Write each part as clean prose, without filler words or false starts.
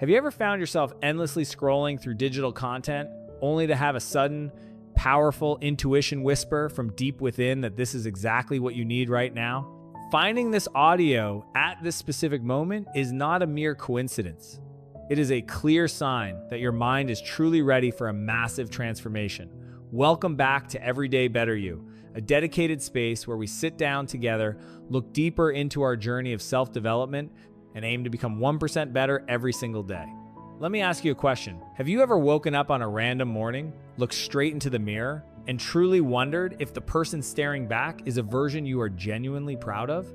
Have you ever found yourself endlessly scrolling through digital content only to have a sudden, powerful intuition whisper from deep within that this is exactly what you need right now? Finding this audio at this specific moment is not a mere coincidence. It is a clear sign that your mind is truly ready for a massive transformation. Welcome back to Everyday Better You, a dedicated space where we sit down together, look deeper into our journey of self-development, and aim to become 1% better every single day. Let me ask you a question. Have you ever woken up on a random morning, looked straight into the mirror, and truly wondered if the person staring back is a version you are genuinely proud of?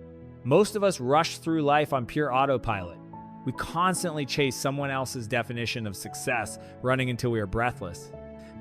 Most of us rush through life on pure autopilot. We constantly chase someone else's definition of success, running until we are breathless.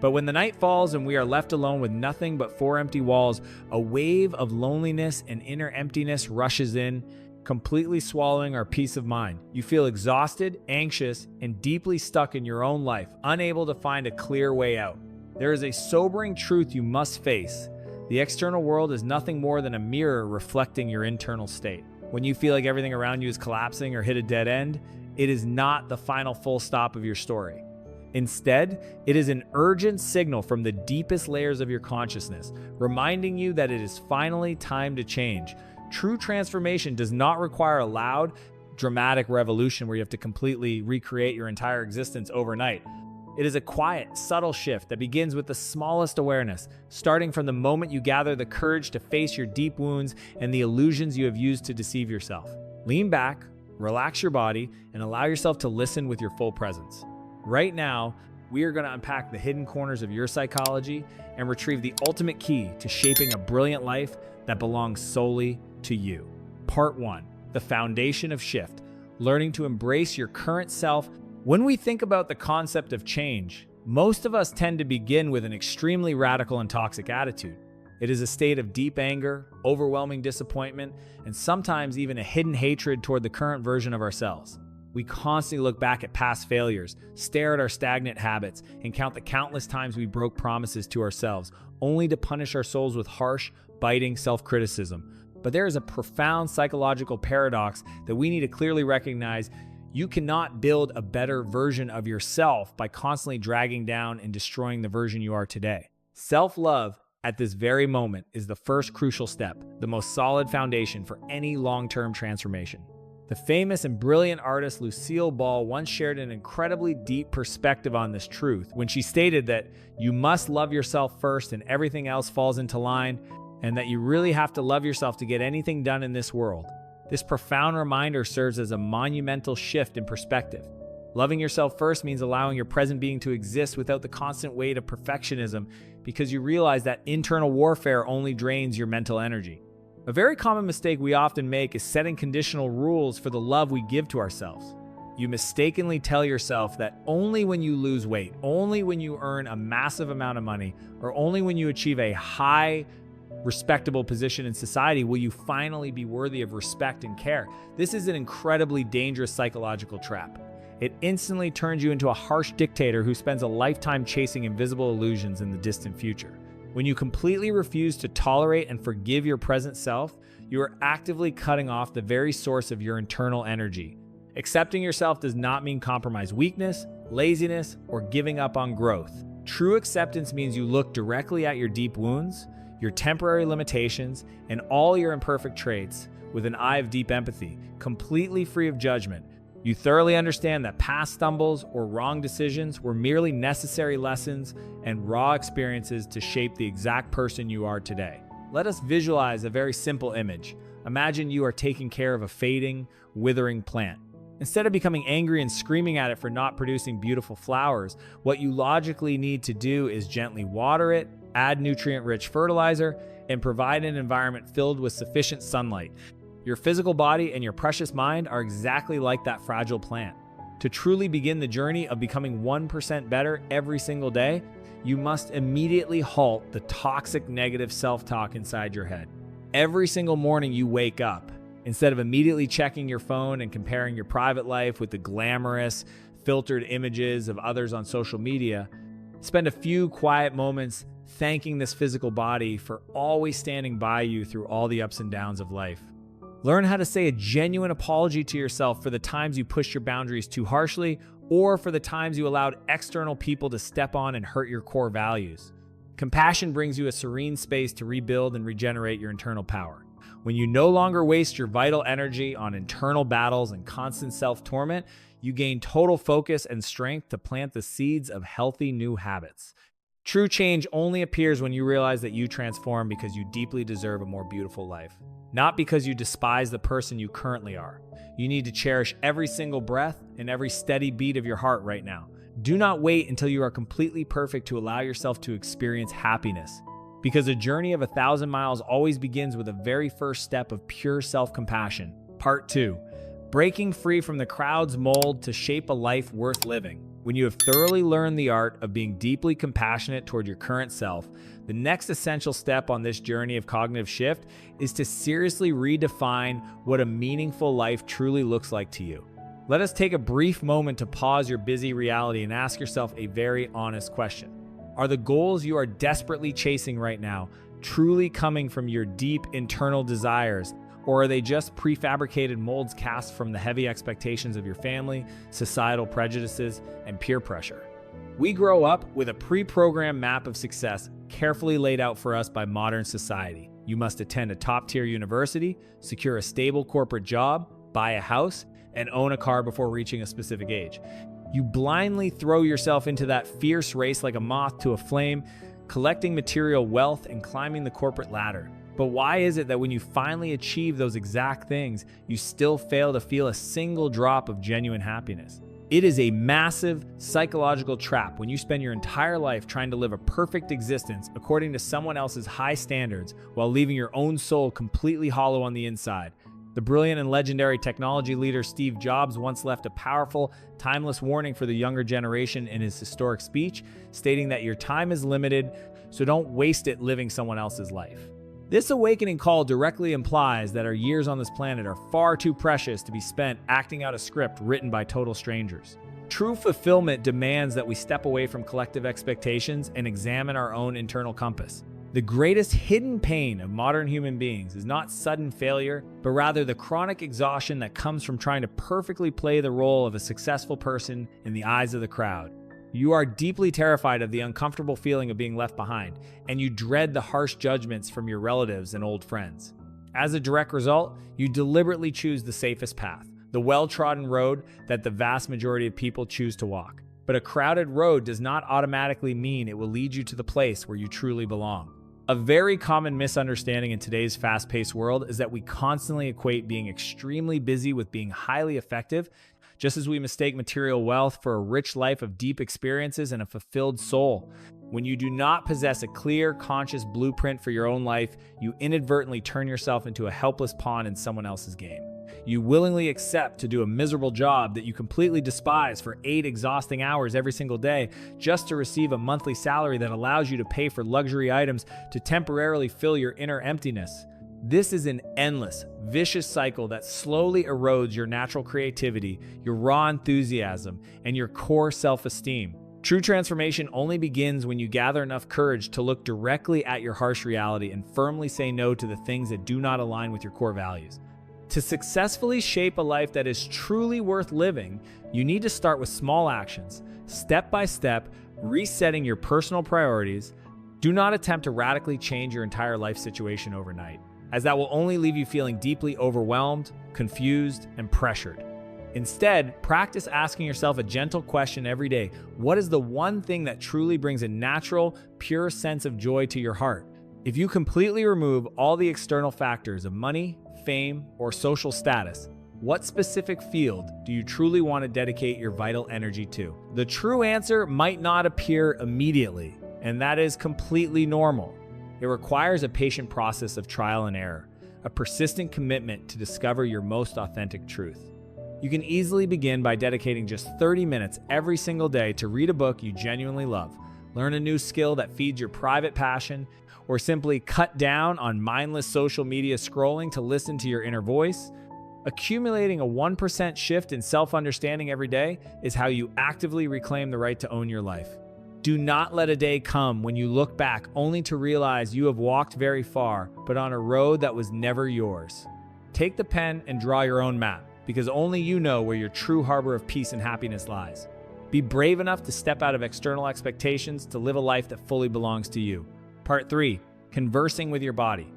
But when the night falls and we are left alone with nothing but four empty walls, a wave of loneliness and inner emptiness rushes in, completely swallowing our peace of mind. You feel exhausted, anxious, and deeply stuck in your own life, unable to find a clear way out. There is a sobering truth you must face. The external world is nothing more than a mirror reflecting your internal state. When you feel like everything around you is collapsing or hit a dead end, it is not the final full stop of your story. Instead, it is an urgent signal from the deepest layers of your consciousness, reminding you that it is finally time to change. True transformation does not require a loud, dramatic revolution where you have to completely recreate your entire existence overnight. It is a quiet, subtle shift that begins with the smallest awareness, starting from the moment you gather the courage to face your deep wounds and the illusions you have used to deceive yourself. Lean back, relax your body, and allow yourself to listen with your full presence. Right now, we are going to unpack the hidden corners of your psychology and retrieve the ultimate key to shaping a brilliant life that belongs solely to you. Part 1, the foundation of shift, learning to embrace your current self. When we think about the concept of change, most of us tend to begin with an extremely radical and toxic attitude. It is a state of deep anger, overwhelming disappointment, and sometimes even a hidden hatred toward the current version of ourselves. We constantly look back at past failures, stare at our stagnant habits, and count the countless times we broke promises to ourselves, only to punish our souls with harsh, biting self-criticism. But there is a profound psychological paradox that we need to clearly recognize. You cannot build a better version of yourself by constantly dragging down and destroying the version you are today. Self-love at this very moment is the first crucial step, the most solid foundation for any long-term transformation. The famous and brilliant artist Lucille Ball once shared an incredibly deep perspective on this truth when she stated that you must love yourself first and everything else falls into line, and that you really have to love yourself to get anything done in this world. This profound reminder serves as a monumental shift in perspective. Loving yourself first means allowing your present being to exist without the constant weight of perfectionism, because you realize that internal warfare only drains your mental energy. A very common mistake we often make is setting conditional rules for the love we give to ourselves. You mistakenly tell yourself that only when you lose weight, only when you earn a massive amount of money, or only when you achieve a high, respectable position in society will you finally be worthy of respect and care. This is an incredibly dangerous psychological trap. It instantly turns you into a harsh dictator who spends a lifetime chasing invisible illusions in the distant future. When you completely refuse to tolerate and forgive your present self, you are actively cutting off the very source of your internal energy. Accepting yourself does not mean compromise weakness, laziness, or giving up on growth. True acceptance means you look directly at your deep wounds, your temporary limitations, and all your imperfect traits with an eye of deep empathy, completely free of judgment. You thoroughly understand that past stumbles or wrong decisions were merely necessary lessons and raw experiences to shape the exact person you are today. Let us visualize a very simple image. Imagine you are taking care of a fading, withering plant. Instead of becoming angry and screaming at it for not producing beautiful flowers, what you logically need to do is gently water it, add nutrient-rich fertilizer, and provide an environment filled with sufficient sunlight. Your physical body and your precious mind are exactly like that fragile plant. To truly begin the journey of becoming 1% better every single day, you must immediately halt the toxic negative self-talk inside your head. Every single morning you wake up, instead of immediately checking your phone and comparing your private life with the glamorous, filtered images of others on social media, spend a few quiet moments thanking this physical body for always standing by you through all the ups and downs of life. Learn how to say a genuine apology to yourself for the times you pushed your boundaries too harshly or for the times you allowed external people to step on and hurt your core values. Compassion brings you a serene space to rebuild and regenerate your internal power. When you no longer waste your vital energy on internal battles and constant self-torment, you gain total focus and strength to plant the seeds of healthy new habits. True change only appears when you realize that you transform because you deeply deserve a more beautiful life, not because you despise the person you currently are. You need to cherish every single breath and every steady beat of your heart right now. Do not wait until you are completely perfect to allow yourself to experience happiness, because a journey of 1,000 miles always begins with the very first step of pure self-compassion. Part 2. Breaking free from the crowd's mold to shape a life worth living. When you have thoroughly learned the art of being deeply compassionate toward your current self, the next essential step on this journey of cognitive shift is to seriously redefine what a meaningful life truly looks like to you. Let us take a brief moment to pause your busy reality and ask yourself a very honest question. Are the goals you are desperately chasing right now truly coming from your deep internal desires, or are they just prefabricated molds cast from the heavy expectations of your family, societal prejudices, and peer pressure? We grow up with a pre-programmed map of success carefully laid out for us by modern society. You must attend a top-tier university, secure a stable corporate job, buy a house, and own a car before reaching a specific age. You blindly throw yourself into that fierce race like a moth to a flame, collecting material wealth and climbing the corporate ladder. But why is it that when you finally achieve those exact things, you still fail to feel a single drop of genuine happiness? It is a massive psychological trap when you spend your entire life trying to live a perfect existence according to someone else's high standards while leaving your own soul completely hollow on the inside. The brilliant and legendary technology leader Steve Jobs once left a powerful, timeless warning for the younger generation in his historic speech, stating that your time is limited, so don't waste it living someone else's life. This awakening call directly implies that our years on this planet are far too precious to be spent acting out a script written by total strangers. True fulfillment demands that we step away from collective expectations and examine our own internal compass. The greatest hidden pain of modern human beings is not sudden failure, but rather the chronic exhaustion that comes from trying to perfectly play the role of a successful person in the eyes of the crowd. You are deeply terrified of the uncomfortable feeling of being left behind, and you dread the harsh judgments from your relatives and old friends. As a direct result, you deliberately choose the safest path, the well-trodden road that the vast majority of people choose to walk. But a crowded road does not automatically mean it will lead you to the place where you truly belong. A very common misunderstanding in today's fast-paced world is that we constantly equate being extremely busy with being highly effective, just as we mistake material wealth for a rich life of deep experiences and a fulfilled soul. When you do not possess a clear, conscious blueprint for your own life, you inadvertently turn yourself into a helpless pawn in someone else's game. You willingly accept to do a miserable job that you completely despise for 8 exhausting hours every single day just to receive a monthly salary that allows you to pay for luxury items to temporarily fill your inner emptiness. This is an endless, vicious cycle that slowly erodes your natural creativity, your raw enthusiasm, and your core self-esteem. True transformation only begins when you gather enough courage to look directly at your harsh reality and firmly say no to the things that do not align with your core values. To successfully shape a life that is truly worth living, you need to start with small actions, step by step, resetting your personal priorities. Do not attempt to radically change your entire life situation overnight, as that will only leave you feeling deeply overwhelmed, confused, and pressured. Instead, practice asking yourself a gentle question every day. What is the one thing that truly brings a natural, pure sense of joy to your heart? If you completely remove all the external factors of money, fame, or social status, what specific field do you truly want to dedicate your vital energy to? The true answer might not appear immediately, and that is completely normal. It requires a patient process of trial and error, a persistent commitment to discover your most authentic truth. You can easily begin by dedicating just 30 minutes every single day to read a book you genuinely love, learn a new skill that feeds your private passion, or simply cut down on mindless social media scrolling to listen to your inner voice. Accumulating a 1% shift in self-understanding every day is how you actively reclaim the right to own your life. Do not let a day come when you look back only to realize you have walked very far, but on a road that was never yours. Take the pen and draw your own map, because only you know where your true harbor of peace and happiness lies. Be brave enough to step out of external expectations to live a life that fully belongs to you. Part 3, conversing with your body.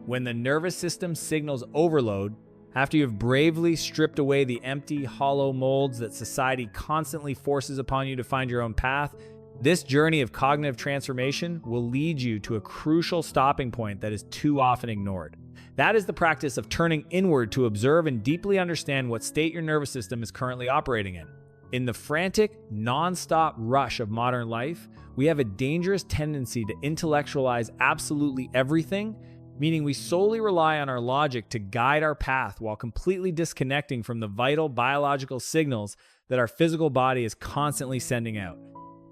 When the nervous system signals overload, after you have bravely stripped away the empty, hollow molds that society constantly forces upon you to find your own path, this journey of cognitive transformation will lead you to a crucial stopping point that is too often ignored. That is the practice of turning inward to observe and deeply understand what state your nervous system is currently operating in. In the frantic, non-stop rush of modern life, we have a dangerous tendency to intellectualize absolutely everything, meaning we solely rely on our logic to guide our path while completely disconnecting from the vital biological signals that our physical body is constantly sending out.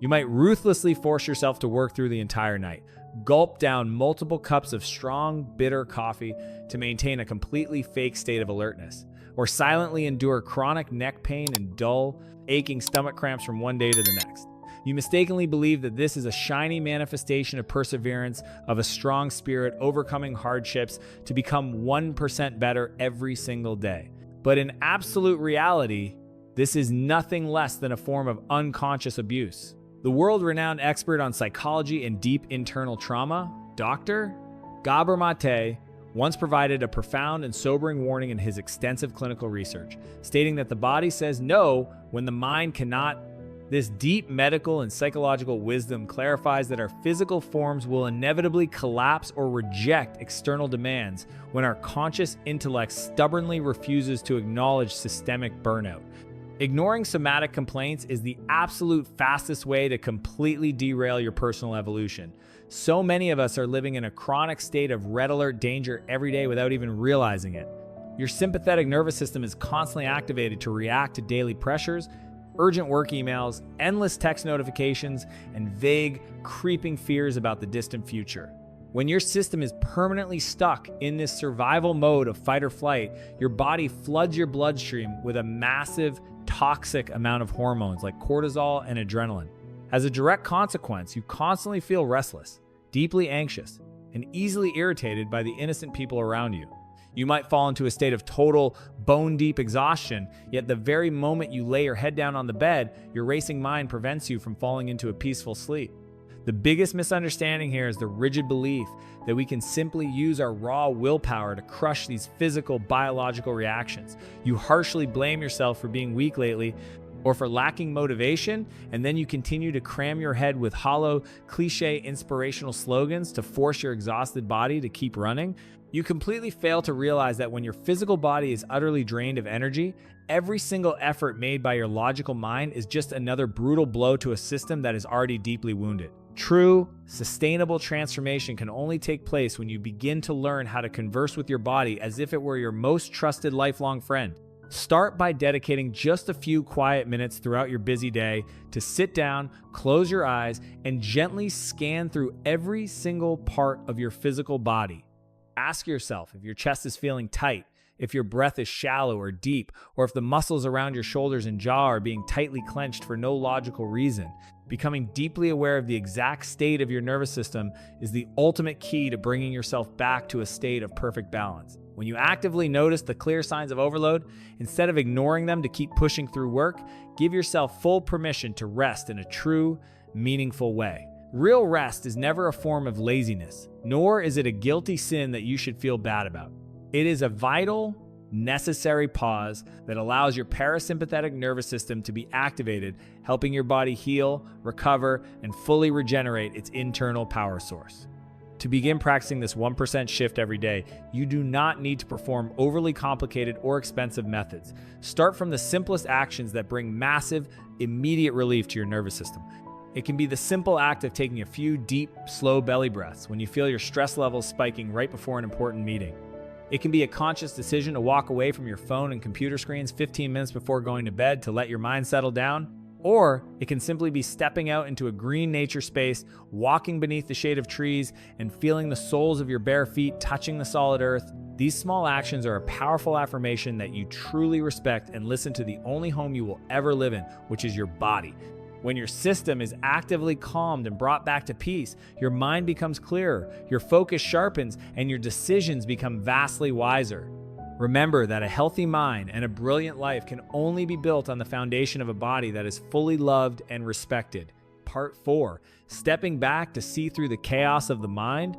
You might ruthlessly force yourself to work through the entire night, gulp down multiple cups of strong, bitter coffee to maintain a completely fake state of alertness, or silently endure chronic neck pain and dull, aching stomach cramps from one day to the next. You mistakenly believe that this is a shiny manifestation of perseverance, of a strong spirit overcoming hardships to become 1% better every single day. But in absolute reality, this is nothing less than a form of unconscious abuse. The world-renowned expert on psychology and deep internal trauma, Dr. Gabor Mate, once provided a profound and sobering warning in his extensive clinical research, stating that the body says no when the mind cannot. This deep medical and psychological wisdom clarifies that our physical forms will inevitably collapse or reject external demands when our conscious intellect stubbornly refuses to acknowledge systemic burnout. Ignoring somatic complaints is the absolute fastest way to completely derail your personal evolution. So many of us are living in a chronic state of red alert danger every day without even realizing it. Your sympathetic nervous system is constantly activated to react to daily pressures, urgent work emails, endless text notifications, and vague, creeping fears about the distant future. When your system is permanently stuck in this survival mode of fight or flight, your body floods your bloodstream with a massive, toxic amount of hormones like cortisol and adrenaline. As a direct consequence, you constantly feel restless, deeply anxious, and easily irritated by the innocent people around you. You might fall into a state of total, bone-deep exhaustion, yet the very moment you lay your head down on the bed, your racing mind prevents you from falling into a peaceful sleep. The biggest misunderstanding here is the rigid belief that we can simply use our raw willpower to crush these physical, biological reactions. You harshly blame yourself for being weak lately or for lacking motivation, and then you continue to cram your head with hollow, cliche, inspirational slogans to force your exhausted body to keep running. You completely fail to realize that when your physical body is utterly drained of energy, every single effort made by your logical mind is just another brutal blow to a system that is already deeply wounded. True, sustainable transformation can only take place when you begin to learn how to converse with your body as if it were your most trusted lifelong friend. Start by dedicating just a few quiet minutes throughout your busy day to sit down, close your eyes, and gently scan through every single part of your physical body. Ask yourself if your chest is feeling tight, if your breath is shallow or deep, or if the muscles around your shoulders and jaw are being tightly clenched for no logical reason. Becoming deeply aware of the exact state of your nervous system is the ultimate key to bringing yourself back to a state of perfect balance. When you actively notice the clear signs of overload, instead of ignoring them to keep pushing through work, give yourself full permission to rest in a true, meaningful way. Real rest is never a form of laziness, nor is it a guilty sin that you should feel bad about. It is a vital, necessary pause that allows your parasympathetic nervous system to be activated, helping your body heal, recover, and fully regenerate its internal power source. To begin practicing this 1% shift every day, you do not need to perform overly complicated or expensive methods. Start from the simplest actions that bring massive, immediate relief to your nervous system. It can be the simple act of taking a few deep, slow belly breaths when you feel your stress levels spiking right before an important meeting. It can be a conscious decision to walk away from your phone and computer screens 15 minutes before going to bed to let your mind settle down. Or it can simply be stepping out into a green nature space, walking beneath the shade of trees, and feeling the soles of your bare feet touching the solid earth. These small actions are a powerful affirmation that you truly respect and listen to the only home you will ever live in, which is your body. When your system is actively calmed and brought back to peace, your mind becomes clearer, your focus sharpens, and your decisions become vastly wiser. Remember that a healthy mind and a brilliant life can only be built on the foundation of a body that is fully loved and respected. Part 4, stepping back to see through the chaos of the mind.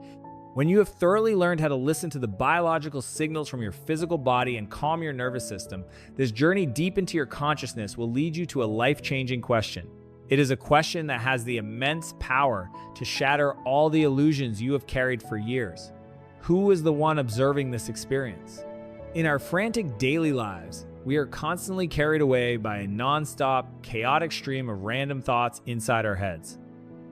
When you have thoroughly learned how to listen to the biological signals from your physical body and calm your nervous system, this journey deep into your consciousness will lead you to a life-changing question. It is a question that has the immense power to shatter all the illusions you have carried for years. Who is the one observing this experience? In our frantic daily lives, we are constantly carried away by a non-stop, chaotic stream of random thoughts inside our heads.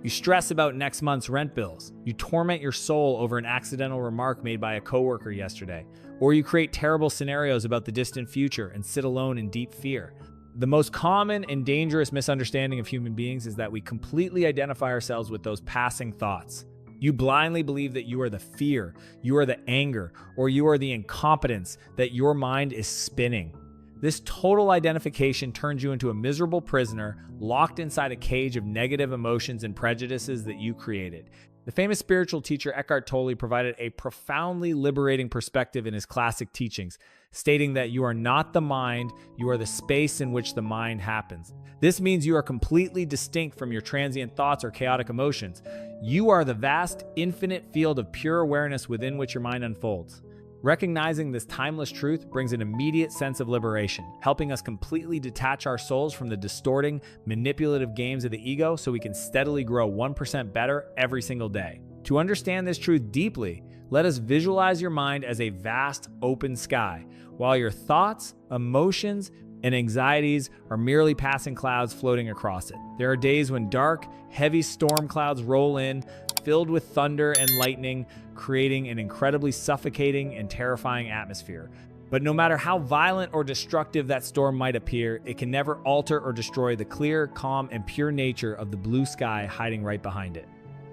You stress about next month's rent bills. You torment your soul over an accidental remark made by a coworker yesterday. Or you create terrible scenarios about the distant future and sit alone in deep fear. The most common and dangerous misunderstanding of human beings is that we completely identify ourselves with those passing thoughts. You blindly believe that you are the fear, you are the anger, or you are the incompetence that your mind is spinning. This total identification turns you into a miserable prisoner, locked inside a cage of negative emotions and prejudices that you created. The famous spiritual teacher Eckhart Tolle provided a profoundly liberating perspective in his classic teachings, stating that you are not the mind, you are the space in which the mind happens. This means you are completely distinct from your transient thoughts or chaotic emotions. You are the vast, infinite field of pure awareness within which your mind unfolds. Recognizing this timeless truth brings an immediate sense of liberation, helping us completely detach our souls from the distorting, manipulative games of the ego so we can steadily grow 1% better every single day. To understand this truth deeply, let us visualize your mind as a vast, open sky, while your thoughts, emotions, and anxieties are merely passing clouds floating across it. There are days when dark, heavy storm clouds roll in, filled with thunder and lightning, creating an incredibly suffocating and terrifying atmosphere. But no matter how violent or destructive that storm might appear, it can never alter or destroy the clear, calm, and pure nature of the blue sky hiding right behind it.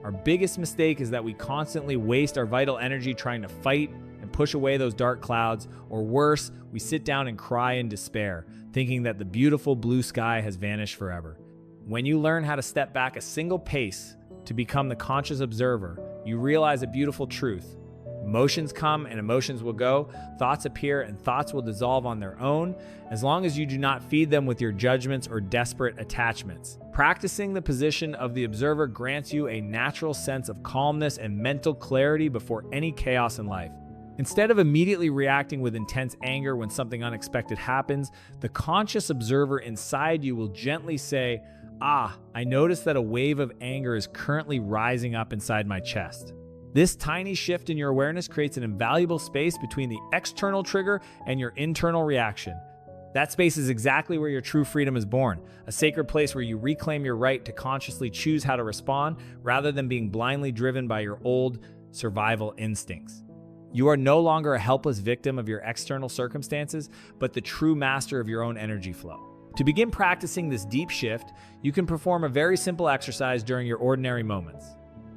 Our biggest mistake is that we constantly waste our vital energy trying to fight and push away those dark clouds, or worse, we sit down and cry in despair, thinking that the beautiful blue sky has vanished forever. When you learn how to step back a single pace to become the conscious observer, you realize a beautiful truth. Emotions come and emotions will go, thoughts appear and thoughts will dissolve on their own, as long as you do not feed them with your judgments or desperate attachments. Practicing the position of the observer grants you a natural sense of calmness and mental clarity before any chaos in life. Instead of immediately reacting with intense anger when something unexpected happens, the conscious observer inside you will gently say, I notice that a wave of anger is currently rising up inside my chest. This tiny shift in your awareness creates an invaluable space between the external trigger and your internal reaction. That space is exactly where your true freedom is born, a sacred place where you reclaim your right to consciously choose how to respond rather than being blindly driven by your old survival instincts. You are no longer a helpless victim of your external circumstances, but the true master of your own energy flow. To begin practicing this deep shift, you can perform a very simple exercise during your ordinary moments.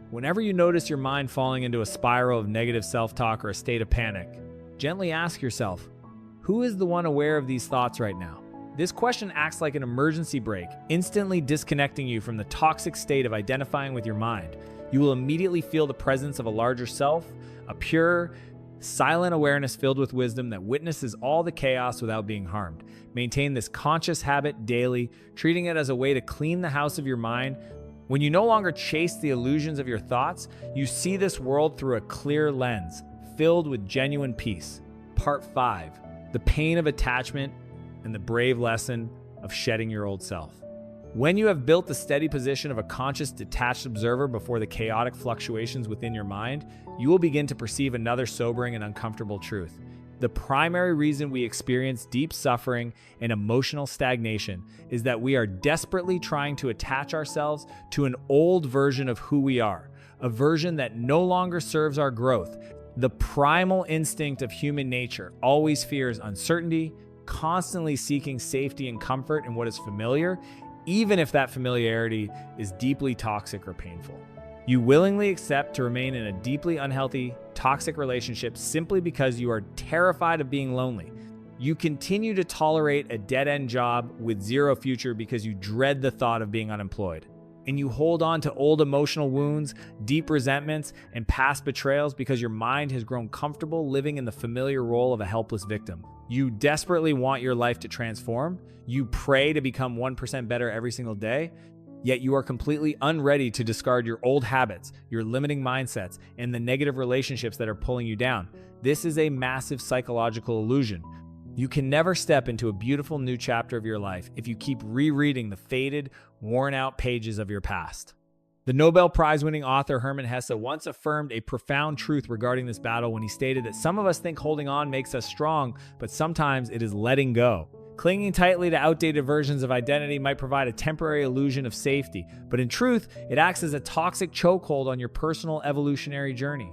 Whenever you notice your mind falling into a spiral of negative self-talk or a state of panic, gently ask yourself, who is the one aware of these thoughts right now? This question acts like an emergency brake, instantly disconnecting you from the toxic state of identifying with your mind. You will immediately feel the presence of a larger self, a pure, silent awareness filled with wisdom that witnesses all the chaos without being harmed. Maintain this conscious habit daily, treating it as a way to clean the house of your mind. When you no longer chase the illusions of your thoughts, you see this world through a clear lens, filled with genuine peace. Part 5, the pain of attachment and the brave lesson of shedding your old self. When you have built the steady position of a conscious, detached observer before the chaotic fluctuations within your mind, you will begin to perceive another sobering and uncomfortable truth. The primary reason we experience deep suffering and emotional stagnation is that we are desperately trying to attach ourselves to an old version of who we are, a version that no longer serves our growth. The primal instinct of human nature always fears uncertainty, constantly seeking safety and comfort in what is familiar, even if that familiarity is deeply toxic or painful. You willingly accept to remain in a deeply unhealthy, toxic relationship simply because you are terrified of being lonely. You continue to tolerate a dead-end job with zero future because you dread the thought of being unemployed. and you hold on to old emotional wounds, deep resentments, and past betrayals because your mind has grown comfortable living in the familiar role of a helpless victim. You desperately want your life to transform. You pray to become 1% better every single day, yet you are completely unready to discard your old habits, your limiting mindsets, and the negative relationships that are pulling you down. This is a massive psychological illusion. You can never step into a beautiful new chapter of your life if you keep rereading the faded, worn-out pages of your past. The Nobel Prize-winning author Hermann Hesse once affirmed a profound truth regarding this battle when he stated that some of us think holding on makes us strong, but sometimes it is letting go. Clinging tightly to outdated versions of identity might provide a temporary illusion of safety, but in truth, it acts as a toxic chokehold on your personal evolutionary journey.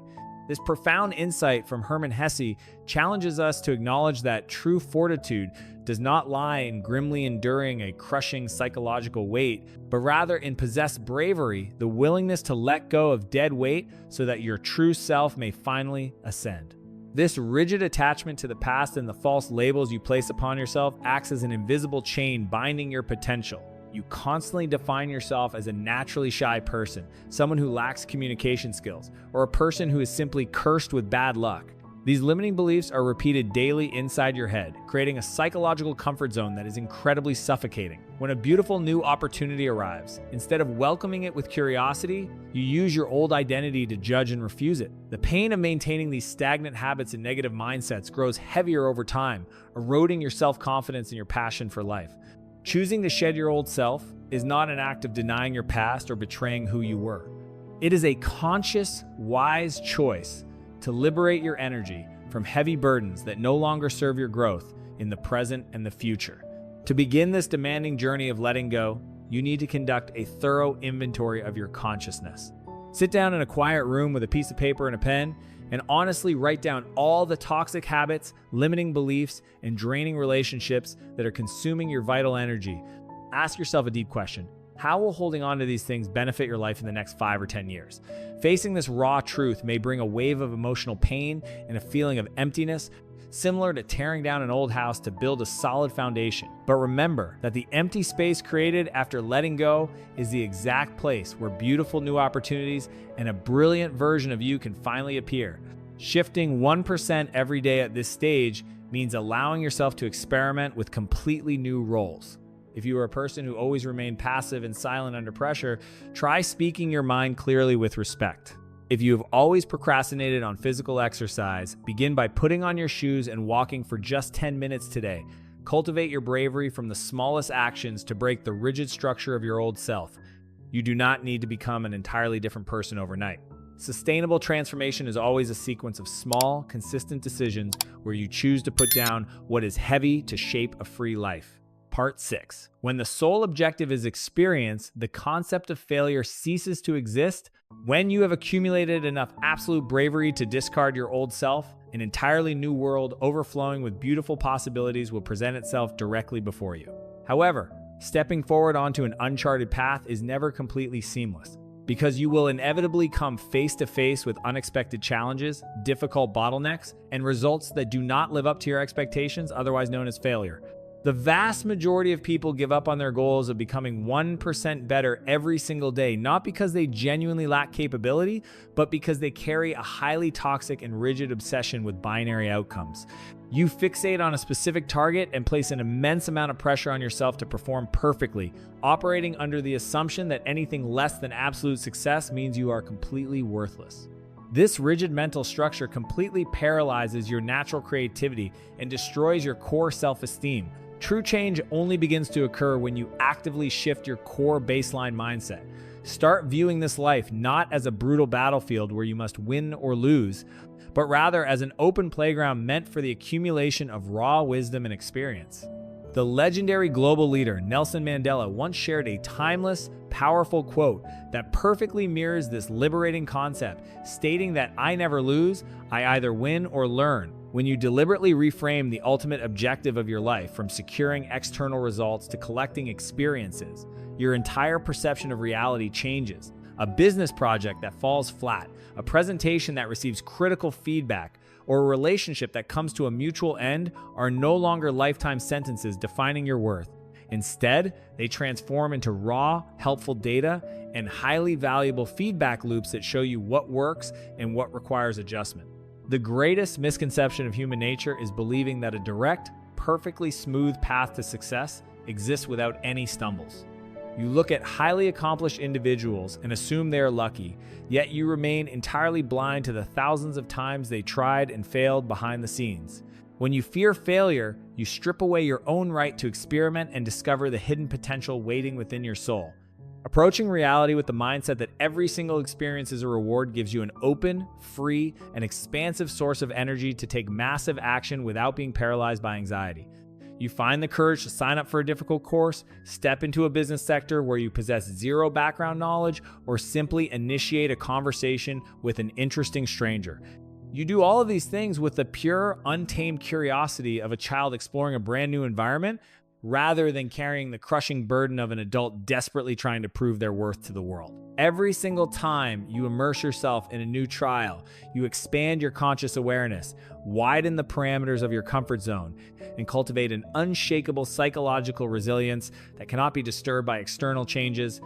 This profound insight from Hermann Hesse challenges us to acknowledge that true fortitude does not lie in grimly enduring a crushing psychological weight, but rather in possessed bravery, the willingness to let go of dead weight so that your true self may finally ascend. This rigid attachment to the past and the false labels you place upon yourself acts as an invisible chain binding your potential. You constantly define yourself as a naturally shy person, someone who lacks communication skills, or a person who is simply cursed with bad luck. These limiting beliefs are repeated daily inside your head, creating a psychological comfort zone that is incredibly suffocating. When a beautiful new opportunity arrives, instead of welcoming it with curiosity, you use your old identity to judge and refuse it. The pain of maintaining these stagnant habits and negative mindsets grows heavier over time, eroding your self-confidence and your passion for life. Choosing to shed your old self is not an act of denying your past or betraying who you were. It is a conscious, wise choice to liberate your energy from heavy burdens that no longer serve your growth in the present and the future. To begin this demanding journey of letting go, you need to conduct a thorough inventory of your consciousness. Sit down in a quiet room with a piece of paper and a pen and honestly write down all the toxic habits, limiting beliefs, and draining relationships that are consuming your vital energy. Ask yourself a deep question. How will holding on to these things benefit your life in the next 5 or 10 years? Facing this raw truth may bring a wave of emotional pain and a feeling of emptiness, similar to tearing down an old house to build a solid foundation. But remember that the empty space created after letting go is the exact place where beautiful new opportunities and a brilliant version of you can finally appear. Shifting 1% every day at this stage means allowing yourself to experiment with completely new roles. If you are a person who always remained passive and silent under pressure, try speaking your mind clearly with respect. If you have always procrastinated on physical exercise, begin by putting on your shoes and walking for just 10 minutes today. Cultivate your bravery from the smallest actions to break the rigid structure of your old self. You do not need to become an entirely different person overnight. Sustainable transformation is always a sequence of small, consistent decisions where you choose to put down what is heavy to shape a free life. Part 6. When the sole objective is experience, the concept of failure ceases to exist. When you have accumulated enough absolute bravery to discard your old self, an entirely new world overflowing with beautiful possibilities will present itself directly before you. However, stepping forward onto an uncharted path is never completely seamless, because you will inevitably come face to face with unexpected challenges, difficult bottlenecks, and results that do not live up to your expectations, otherwise known as failure. The vast majority of people give up on their goals of becoming 1% better every single day, not because they genuinely lack capability, but because they carry a highly toxic and rigid obsession with binary outcomes. You fixate on a specific target and place an immense amount of pressure on yourself to perform perfectly, operating under the assumption that anything less than absolute success means you are completely worthless. This rigid mental structure completely paralyzes your natural creativity and destroys your core self-esteem. True change only begins to occur when you actively shift your core baseline mindset. Start viewing this life not as a brutal battlefield where you must win or lose, but rather as an open playground meant for the accumulation of raw wisdom and experience. The legendary global leader Nelson Mandela once shared a timeless, powerful quote that perfectly mirrors this liberating concept, stating that I never lose, I either win or learn. When you deliberately reframe the ultimate objective of your life from securing external results to collecting experiences, your entire perception of reality changes. A business project that falls flat, a presentation that receives critical feedback, or a relationship that comes to a mutual end are no longer lifetime sentences defining your worth. Instead, they transform into raw, helpful data and highly valuable feedback loops that show you what works and what requires adjustment. The greatest misconception of human nature is believing that a direct, perfectly smooth path to success exists without any stumbles. You look at highly accomplished individuals and assume they are lucky, yet you remain entirely blind to the thousands of times they tried and failed behind the scenes. When you fear failure, you strip away your own right to experiment and discover the hidden potential waiting within your soul. Approaching reality with the mindset that every single experience is a reward gives you an open, free, and expansive source of energy to take massive action without being paralyzed by anxiety. You find the courage to sign up for a difficult course, step into a business sector where you possess zero background knowledge, or simply initiate a conversation with an interesting stranger. You do all of these things with the pure, untamed curiosity of a child exploring a brand new environment, rather than carrying the crushing burden of an adult desperately trying to prove their worth to the world. Every single time you immerse yourself in a new trial, you expand your conscious awareness, widen the parameters of your comfort zone, and cultivate an unshakable psychological resilience that cannot be disturbed by external changes.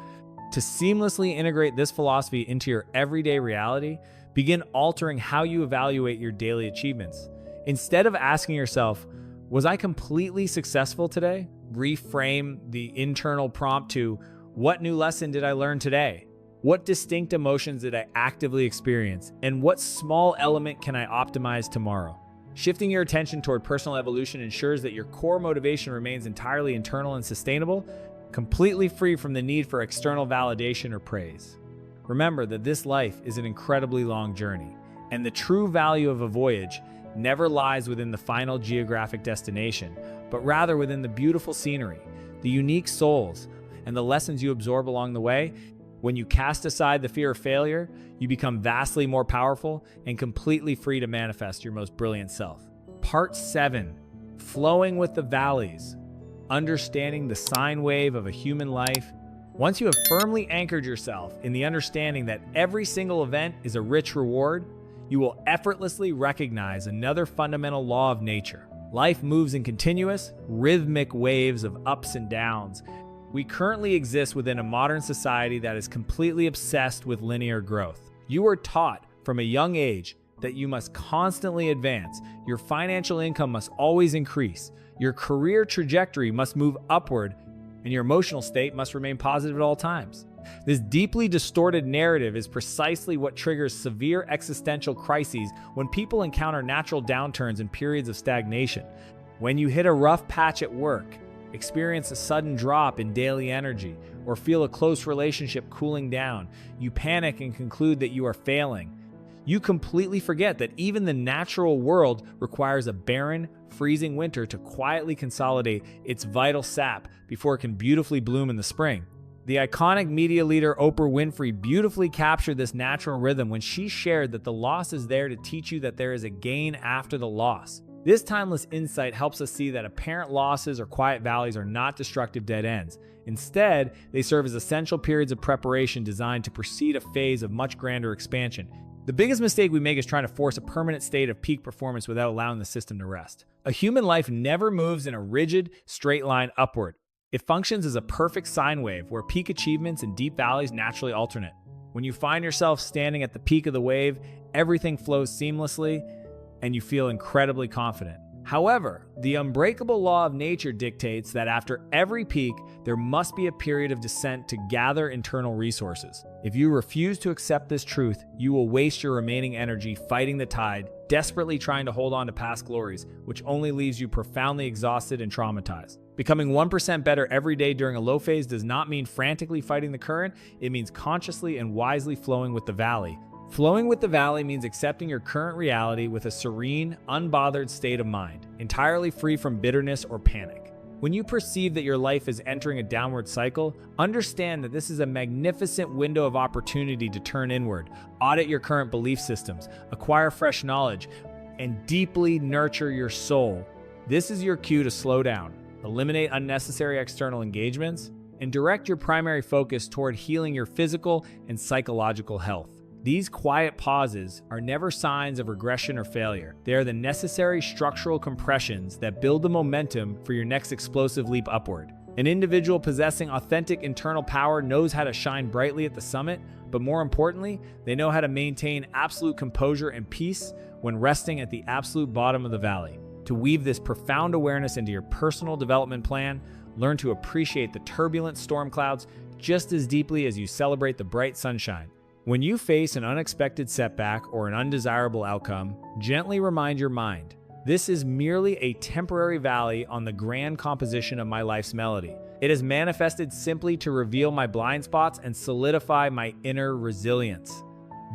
To seamlessly integrate this philosophy into your everyday reality, begin altering how you evaluate your daily achievements. Instead of asking yourself, "Was I completely successful today?" reframe the internal prompt to, "What new lesson did I learn today? What distinct emotions did I actively experience? And what small element can I optimize tomorrow?" Shifting your attention toward personal evolution ensures that your core motivation remains entirely internal and sustainable, completely free from the need for external validation or praise. Remember that this life is an incredibly long journey, and the true value of a voyage never lies within the final geographic destination, but rather within the beautiful scenery, the unique souls, and the lessons you absorb along the way. When you cast aside the fear of failure, you become vastly more powerful and completely free to manifest your most brilliant self. Part 7, Flowing with the Valleys, Understanding the Sine Wave of a Human Life. Once you have firmly anchored yourself in the understanding that every single event is a rich reward, you will effortlessly recognize another fundamental law of nature. Life moves in continuous, rhythmic waves of ups and downs. We currently exist within a modern society that is completely obsessed with linear growth. You are taught from a young age that you must constantly advance, your financial income must always increase, your career trajectory must move upward, and your emotional state must remain positive at all times. This deeply distorted narrative is precisely what triggers severe existential crises when people encounter natural downturns and periods of stagnation. When you hit a rough patch at work, experience a sudden drop in daily energy, or feel a close relationship cooling down, you panic and conclude that you are failing. You completely forget that even the natural world requires a barren, freezing winter to quietly consolidate its vital sap before it can beautifully bloom in the spring. The iconic media leader Oprah Winfrey beautifully captured this natural rhythm when she shared that the loss is there to teach you that there is a gain after the loss. This timeless insight helps us see that apparent losses or quiet valleys are not destructive dead ends. Instead, they serve as essential periods of preparation designed to precede a phase of much grander expansion. The biggest mistake we make is trying to force a permanent state of peak performance without allowing the system to rest. A human life never moves in a rigid, straight line upward. It functions as a perfect sine wave where peak achievements and deep valleys naturally alternate. When you find yourself standing at the peak of the wave, everything flows seamlessly and you feel incredibly confident. However, the unbreakable law of nature dictates that after every peak, there must be a period of descent to gather internal resources. If you refuse to accept this truth, you will waste your remaining energy fighting the tide, desperately trying to hold on to past glories, which only leaves you profoundly exhausted and traumatized. Becoming 1% better every day during a low phase does not mean frantically fighting the current, it means consciously and wisely flowing with the valley. Flowing with the valley means accepting your current reality with a serene, unbothered state of mind, entirely free from bitterness or panic. When you perceive that your life is entering a downward cycle, understand that this is a magnificent window of opportunity to turn inward, audit your current belief systems, acquire fresh knowledge, and deeply nurture your soul. This is your cue to slow down, eliminate unnecessary external engagements, and direct your primary focus toward healing your physical and psychological health. These quiet pauses are never signs of regression or failure. They are the necessary structural compressions that build the momentum for your next explosive leap upward. An individual possessing authentic internal power knows how to shine brightly at the summit, but more importantly, they know how to maintain absolute composure and peace when resting at the absolute bottom of the valley. To weave this profound awareness into your personal development plan, learn to appreciate the turbulent storm clouds just as deeply as you celebrate the bright sunshine. When you face an unexpected setback or an undesirable outcome, gently remind your mind, this is merely a temporary valley on the grand composition of my life's melody. It has manifested simply to reveal my blind spots and solidify my inner resilience.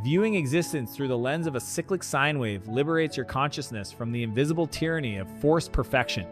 Viewing existence through the lens of a cyclic sine wave liberates your consciousness from the invisible tyranny of forced perfection.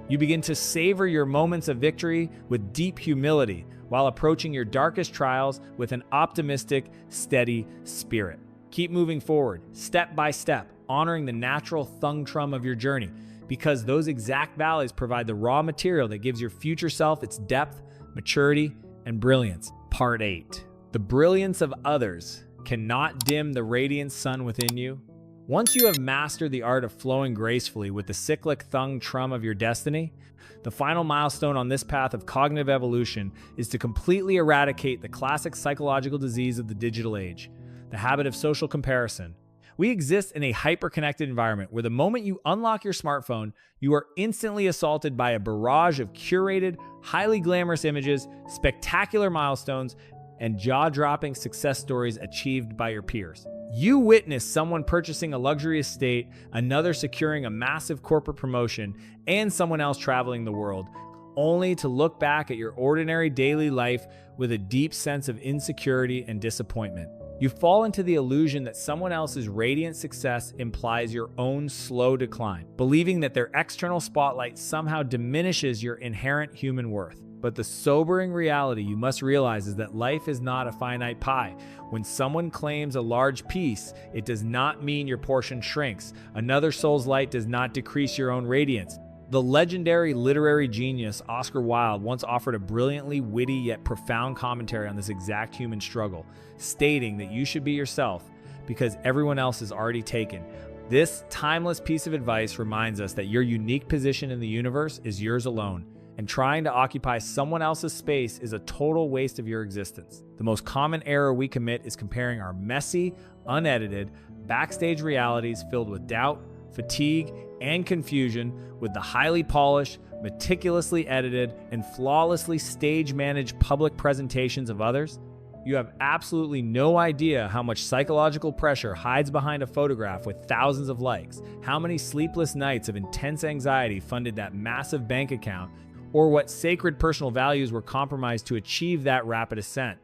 You begin to savor your moments of victory with deep humility while approaching your darkest trials with an optimistic, steady spirit. Keep moving forward, step by step, honoring the natural thung trum of your journey, because those exact valleys provide the raw material that gives your future self its depth, maturity, and brilliance. Part 8. The brilliance of others cannot dim the radiant sun within you. Once you have mastered the art of flowing gracefully with the cyclic thung trum of your destiny, the final milestone on this path of cognitive evolution is to completely eradicate the classic psychological disease of the digital age, the habit of social comparison. We exist in a hyper-connected environment where the moment you unlock your smartphone, you are instantly assaulted by a barrage of curated, highly glamorous images, spectacular milestones, and jaw-dropping success stories achieved by your peers. You witness someone purchasing a luxury estate, another securing a massive corporate promotion, and someone else traveling the world, only to look back at your ordinary daily life with a deep sense of insecurity and disappointment. You fall into the illusion that someone else's radiant success implies your own slow decline, believing that their external spotlight somehow diminishes your inherent human worth. But the sobering reality you must realize is that life is not a finite pie. When someone claims a large piece, it does not mean your portion shrinks. Another soul's light does not decrease your own radiance. The legendary literary genius Oscar Wilde once offered a brilliantly witty yet profound commentary on this exact human struggle, stating that you should be yourself because everyone else is already taken. This timeless piece of advice reminds us that your unique position in the universe is yours alone, and trying to occupy someone else's space is a total waste of your existence. The most common error we commit is comparing our messy, unedited, backstage realities filled with doubt, fatigue, and confusion with the highly polished, meticulously edited, and flawlessly stage-managed public presentations of others. You have absolutely no idea how much psychological pressure hides behind a photograph with thousands of likes, how many sleepless nights of intense anxiety funded that massive bank account, or what sacred personal values were compromised to achieve that rapid ascent.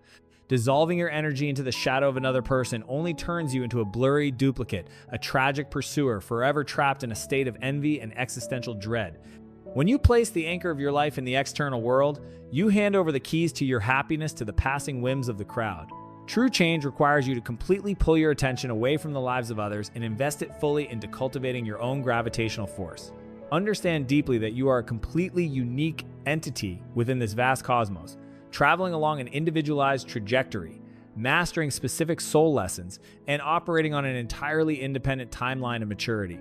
Dissolving your energy into the shadow of another person only turns you into a blurry duplicate, a tragic pursuer, forever trapped in a state of envy and existential dread. When you place the anchor of your life in the external world, you hand over the keys to your happiness to the passing whims of the crowd. True change requires you to completely pull your attention away from the lives of others and invest it fully into cultivating your own gravitational force. Understand deeply that you are a completely unique entity within this vast cosmos, traveling along an individualized trajectory, mastering specific soul lessons, and operating on an entirely independent timeline of maturity.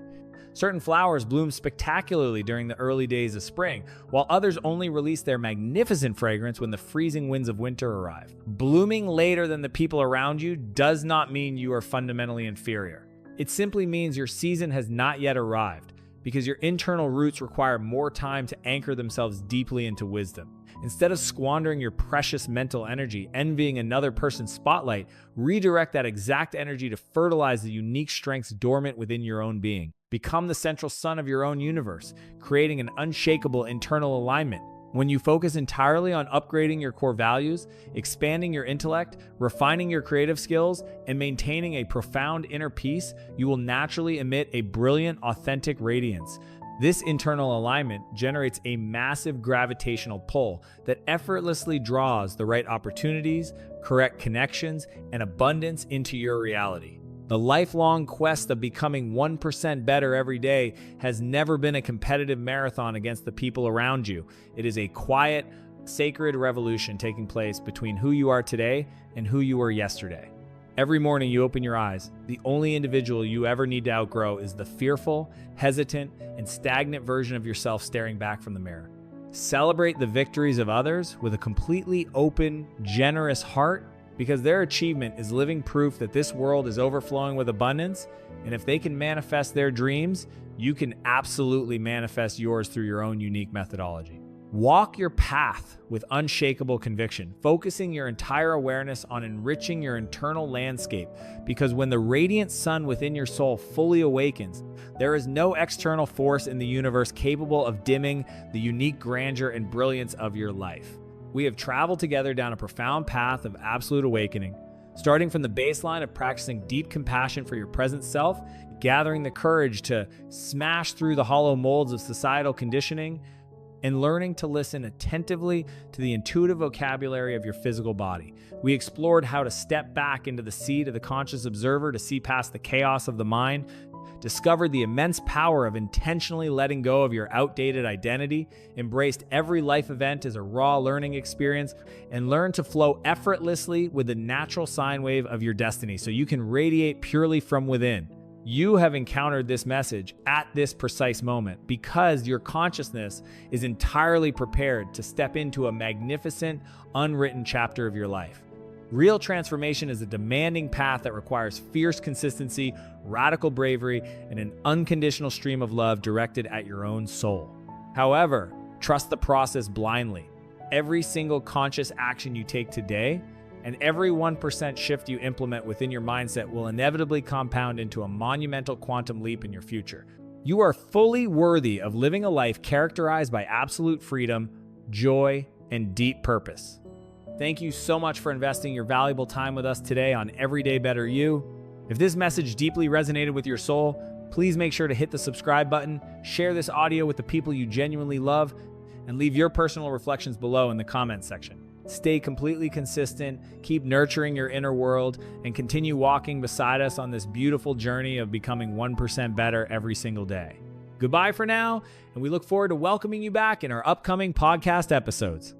Certain flowers bloom spectacularly during the early days of spring, while others only release their magnificent fragrance when the freezing winds of winter arrive. Blooming later than the people around you does not mean you are fundamentally inferior. It simply means your season has not yet arrived, because your internal roots require more time to anchor themselves deeply into wisdom. Instead of squandering your precious mental energy envying another person's spotlight, redirect that exact energy to fertilize the unique strengths dormant within your own being. Become the central sun of your own universe, creating an unshakable internal alignment. When you focus entirely on upgrading your core values, expanding your intellect, refining your creative skills, and maintaining a profound inner peace, you will naturally emit a brilliant, authentic radiance. This internal alignment generates a massive gravitational pull that effortlessly draws the right opportunities, correct connections, and abundance into your reality. The lifelong quest of becoming 1% better every day has never been a competitive marathon against the people around you. It is a quiet, sacred revolution taking place between who you are today and who you were yesterday. Every morning you open your eyes, the only individual you ever need to outgrow is the fearful, hesitant, and stagnant version of yourself staring back from the mirror. celebrate the victories of others with a completely open, generous heart, because their achievement is living proof that this world is overflowing with abundance. And if they can manifest their dreams, you can absolutely manifest yours through your own unique methodology. Walk your path with unshakable conviction, focusing your entire awareness on enriching your internal landscape, because when the radiant sun within your soul fully awakens, there is no external force in the universe capable of dimming the unique grandeur and brilliance of your life. We have traveled together down a profound path of absolute awakening, starting from the baseline of practicing deep compassion for your present self, gathering the courage to smash through the hollow molds of societal conditioning, and learning to listen attentively to the intuitive vocabulary of your physical body. We explored how to step back into the seat of the conscious observer to see past the chaos of the mind, discovered the immense power of intentionally letting go of your outdated identity, embraced every life event as a raw learning experience, and learned to flow effortlessly with the natural sine wave of your destiny so you can radiate purely from within. You have encountered this message at this precise moment because your consciousness is entirely prepared to step into a magnificent, unwritten chapter of your life. Real transformation is a demanding path that requires fierce consistency, radical bravery, and an unconditional stream of love directed at your own soul. However, trust the process blindly. Every single conscious action you take today and every 1% shift you implement within your mindset will inevitably compound into a monumental quantum leap in your future. You are fully worthy of living a life characterized by absolute freedom, joy, and deep purpose. Thank you so much for investing your valuable time with us today on Everyday Better You. If this message deeply resonated with your soul, please make sure to hit the subscribe button, share this audio with the people you genuinely love, and leave your personal reflections below in the comments section. Stay completely consistent, keep nurturing your inner world, and continue walking beside us on this beautiful journey of becoming 1% better every single day. Goodbye for now, and we look forward to welcoming you back in our upcoming podcast episodes.